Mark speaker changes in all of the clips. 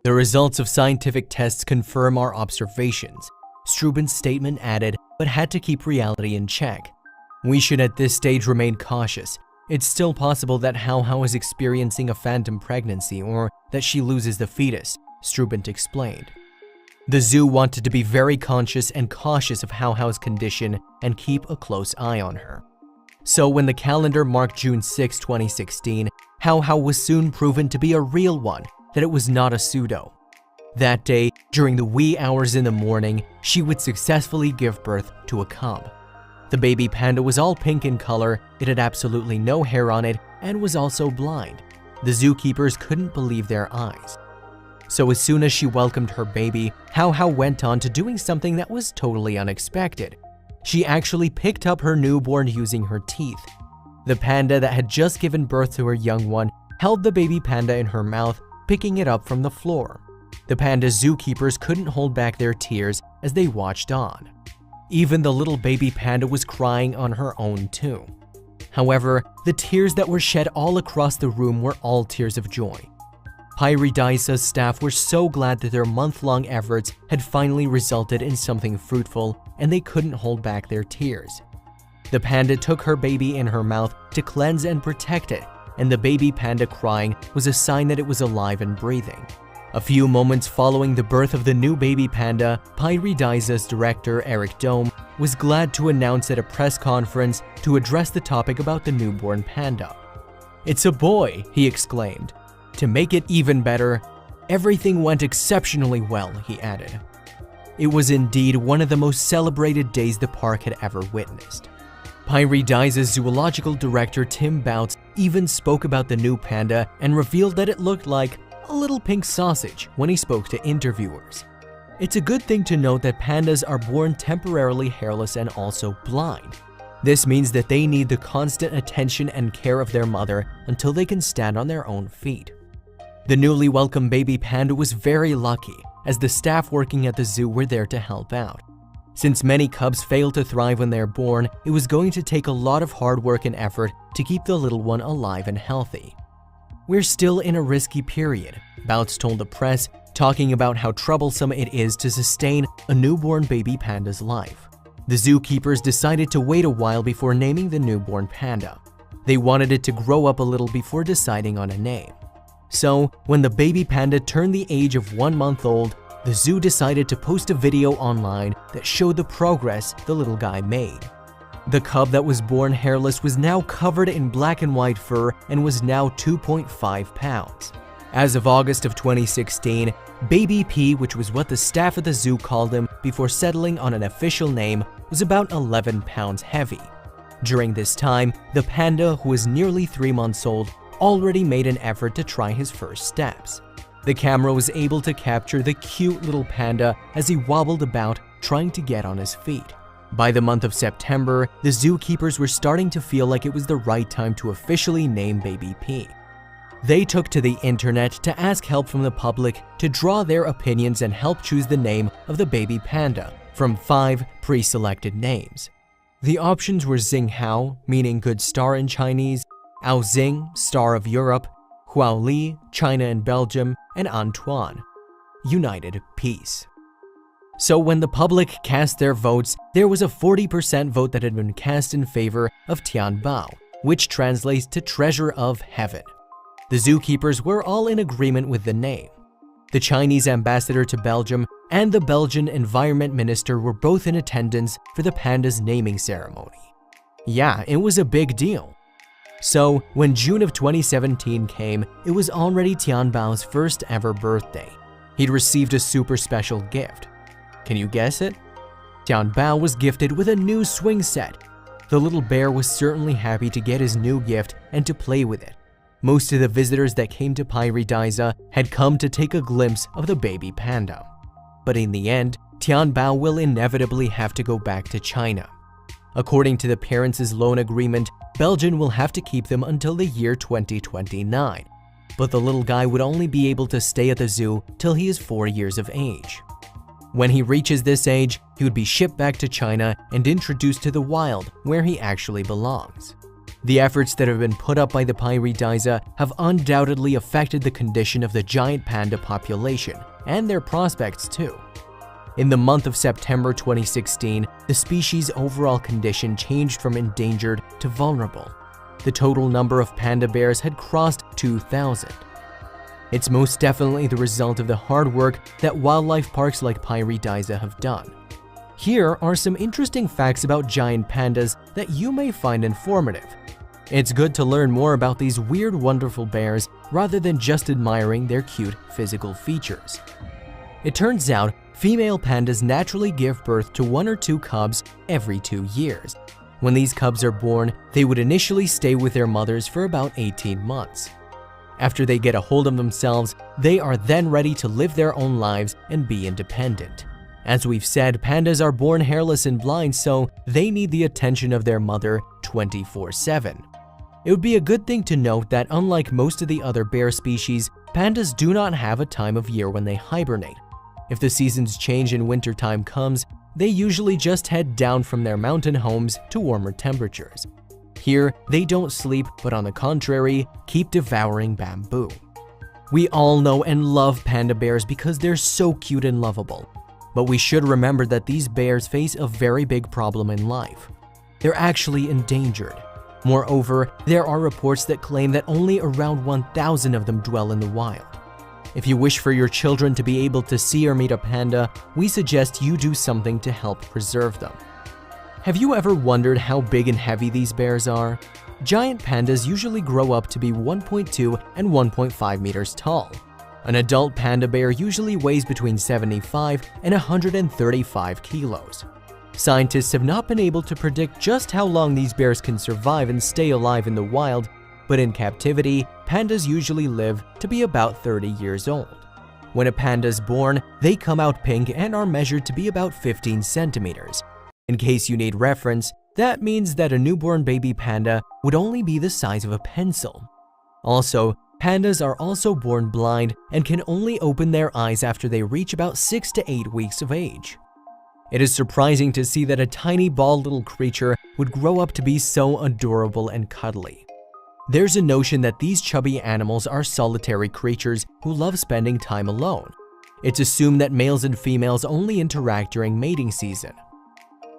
Speaker 1: The results of scientific tests confirm our observations, Struben's statement added, but had to keep reality in check. We should at this stage remain cautious. It's still possible that Hao Hao is experiencing a phantom pregnancy or that she loses the fetus, Struben explained. The zoo wanted to be very conscious and cautious of Hao Hao's condition and keep a close eye on her. So when the calendar marked June 6, 2016, Hao Hao was soon proven to be a real one, that it was not a pseudo. That day, during the wee hours in the morning, she would successfully give birth to a cub. The baby panda was all pink in color, it had absolutely no hair on it, and was also blind. The zookeepers couldn't believe their eyes. So as soon as she welcomed her baby, Hao Hao went on to doing something that was totally unexpected. She actually picked up her newborn using her teeth. The panda that had just given birth to her young one held the baby panda in her mouth, picking it up from the floor. The panda zookeepers couldn't hold back their tears as they watched on. Even the little baby panda was crying on her own too. However, the tears that were shed all across the room were all tears of joy. Paradaisa's staff were so glad that their month-long efforts had finally resulted in something fruitful, and they couldn't hold back their tears. The panda took her baby in her mouth to cleanse and protect it, and the baby panda crying was a sign that it was alive and breathing. A few moments following the birth of the new baby panda, Paradaisa's director, Eric Dome, was glad to announce at a press conference to address the topic about the newborn panda. "It's a boy," he exclaimed. To make it even better, everything went exceptionally well, he added. It was indeed one of the most celebrated days the park had ever witnessed. Paradaisa's zoological director Tim Bouts even spoke about the new panda and revealed that it looked like a little pink sausage when he spoke to interviewers. It's a good thing to note that pandas are born temporarily hairless and also blind. This means that they need the constant attention and care of their mother until they can stand on their own feet. The newly welcomed baby panda was very lucky, as the staff working at the zoo were there to help out. Since many cubs fail to thrive when they're born, it was going to take a lot of hard work and effort to keep the little one alive and healthy. "We're still in a risky period," Bouts told the press, talking about how troublesome it is to sustain a newborn baby panda's life. The zookeepers decided to wait a while before naming the newborn panda. They wanted it to grow up a little before deciding on a name. So, when the baby panda turned the age of 1 month old, the zoo decided to post a video online that showed the progress the little guy made. The cub that was born hairless was now covered in black and white fur and was now 2.5 pounds. As of August of 2016, Baby P, which was what the staff at the zoo called him before settling on an official name, was about 11 pounds heavy. During this time, the panda, who was nearly 3 months old, already made an effort to try his first steps. The camera was able to capture the cute little panda as he wobbled about trying to get on his feet. By the month of September, the zookeepers were starting to feel like it was the right time to officially name Baby P. They took to the internet to ask help from the public to draw their opinions and help choose the name of the baby panda from 5 pre-selected names. The options were Xing Hao, meaning good star in Chinese, Ao Xing, star of Europe, Huao Li, China and Belgium, and Antoine, United Peace. So when the public cast their votes, there was a 40% vote that had been cast in favor of Tian Bao, which translates to Treasure of Heaven. The zookeepers were all in agreement with the name. The Chinese ambassador to Belgium and the Belgian environment minister were both in attendance for the panda's naming ceremony. Yeah, it was a big deal. So, when June of 2017 came, it was already Tian Bao's first ever birthday. He'd received a super special gift. Can you guess it? Tian Bao was gifted with a new swing set. The little bear was certainly happy to get his new gift and to play with it. Most of the visitors that came to Paradisa had come to take a glimpse of the baby panda. But in the end, Tian Bao will inevitably have to go back to China. According to the parents' loan agreement, Belgium will have to keep them until the year 2029. But the little guy would only be able to stay at the zoo till he is 4 years of age. When he reaches this age, he would be shipped back to China and introduced to the wild, where he actually belongs. The efforts that have been put up by the Pyrrhidiza have undoubtedly affected the condition of the giant panda population and their prospects too. In the month of September 2016, the species' overall condition changed from endangered to vulnerable. The total number of panda bears had crossed 2,000. It's most definitely the result of the hard work that wildlife parks like Pyrrhidiza have done. Here are some interesting facts about giant pandas that you may find informative. It's good to learn more about these weird, wonderful bears rather than just admiring their cute physical features. It turns out, female pandas naturally give birth to 1 or 2 cubs every 2 years. When these cubs are born, they would initially stay with their mothers for about 18 months. After they get a hold of themselves, they are then ready to live their own lives and be independent. As we've said, pandas are born hairless and blind, so they need the attention of their mother 24/7. It would be a good thing to note that unlike most of the other bear species, pandas do not have a time of year when they hibernate. If the seasons change and wintertime comes, they usually just head down from their mountain homes to warmer temperatures. Here, they don't sleep, but on the contrary, keep devouring bamboo. We all know and love panda bears because they're so cute and lovable. But we should remember that these bears face a very big problem in life. They're actually endangered. Moreover, there are reports that claim that only around 1,000 of them dwell in the wild. If you wish for your children to be able to see or meet a panda, we suggest you do something to help preserve them. Have you ever wondered how big and heavy these bears are? Giant pandas usually grow up to be 1.2 and 1.5 meters tall. An adult panda bear usually weighs between 75 and 135 kilos. Scientists have not been able to predict just how long these bears can survive and stay alive in the wild, but in captivity, pandas usually live to be about 30 years old. When a panda is born, they come out pink and are measured to be about 15 centimeters. In case you need reference, that means that a newborn baby panda would only be the size of a pencil. Also, pandas are also born blind and can only open their eyes after they reach about 6 to 8 weeks of age. It is surprising to see that a tiny bald little creature would grow up to be so adorable and cuddly. There's a notion that these chubby animals are solitary creatures who love spending time alone. It's assumed that males and females only interact during mating season.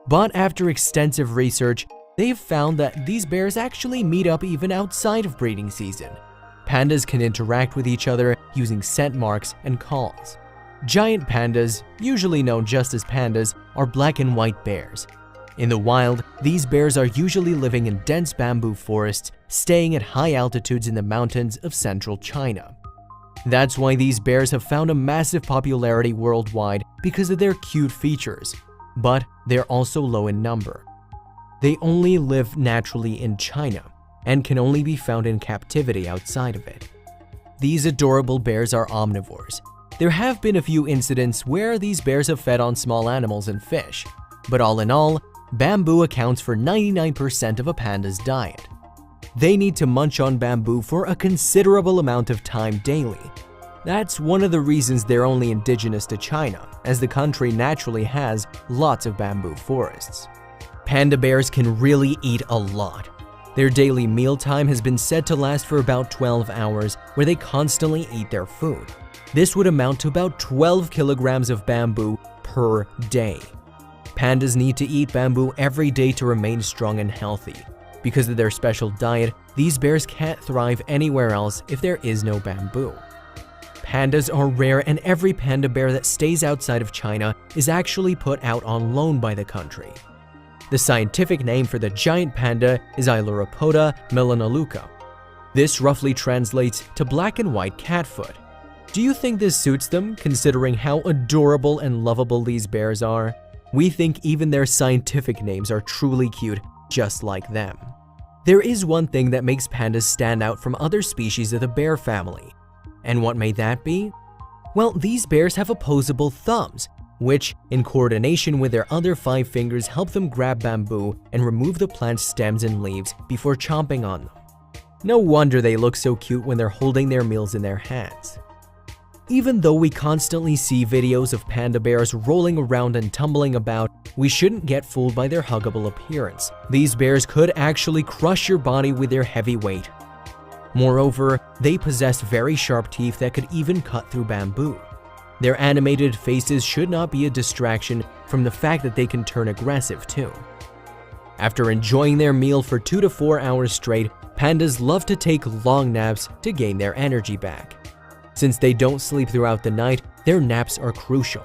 Speaker 1: But after extensive research, they've found that these bears actually meet up even outside of breeding season. Pandas can interact with each other using scent marks and calls. Giant pandas, usually known just as pandas, are black and white bears. In the wild, these bears are usually living in dense bamboo forests, staying at high altitudes in the mountains of central China. That's why these bears have found a massive popularity worldwide because of their cute features, but they're also low in number. They only live naturally in China and can only be found in captivity outside of it. These adorable bears are omnivores. There have been a few incidents where these bears have fed on small animals and fish, but all in all, bamboo accounts for 99% of a panda's diet. They need to munch on bamboo for a considerable amount of time daily. That's one of the reasons they're only indigenous to China, as the country naturally has lots of bamboo forests. Panda bears can really eat a lot. Their daily mealtime has been said to last for about 12 hours, where they constantly eat their food. This would amount to about 12 kilograms of bamboo per day. Pandas need to eat bamboo every day to remain strong and healthy. Because of their special diet, these bears can't thrive anywhere else if there is no bamboo. Pandas are rare, and every panda bear that stays outside of China is actually put out on loan by the country. The scientific name for the giant panda is Ailuropoda melanoleuca. This roughly translates to black and white catfoot. Do you think this suits them, considering how adorable and lovable these bears are? We think even their scientific names are truly cute, just like them. There is one thing that makes pandas stand out from other species of the bear family. And what may that be? Well, these bears have opposable thumbs, which, in coordination with their other 5 fingers, help them grab bamboo and remove the plant's stems and leaves before chomping on them. No wonder they look so cute when they're holding their meals in their hands. Even though we constantly see videos of panda bears rolling around and tumbling about, we shouldn't get fooled by their huggable appearance. These bears could actually crush your body with their heavy weight. Moreover, they possess very sharp teeth that could even cut through bamboo. Their animated faces should not be a distraction from the fact that they can turn aggressive too. After enjoying their meal for 2 to 4 hours straight, pandas love to take long naps to gain their energy back. Since they don't sleep throughout the night, their naps are crucial.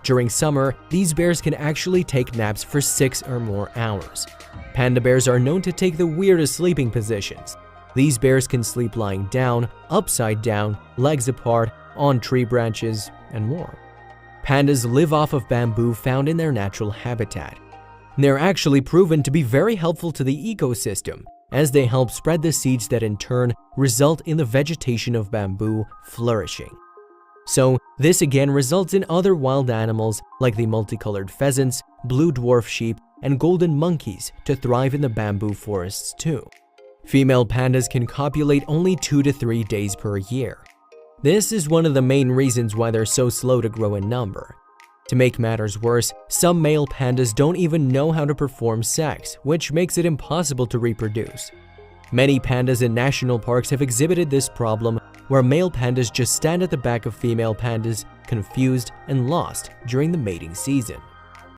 Speaker 1: During summer, these bears can actually take naps for 6 or more hours. Panda bears are known to take the weirdest sleeping positions. These bears can sleep lying down, upside down, legs apart, on tree branches, and more. Pandas live off of bamboo found in their natural habitat. They're actually proven to be very helpful to the ecosystem, as they help spread the seeds that in turn result in the vegetation of bamboo flourishing. So this again results in other wild animals like the multicolored pheasants, blue dwarf sheep, and golden monkeys to thrive in the bamboo forests too. Female pandas can copulate only 2 to 3 days per year. This is one of the main reasons why they're so slow to grow in number. To make matters worse, some male pandas don't even know how to perform sex, which makes it impossible to reproduce. Many pandas in national parks have exhibited this problem, where male pandas just stand at the back of female pandas, confused and lost during the mating season.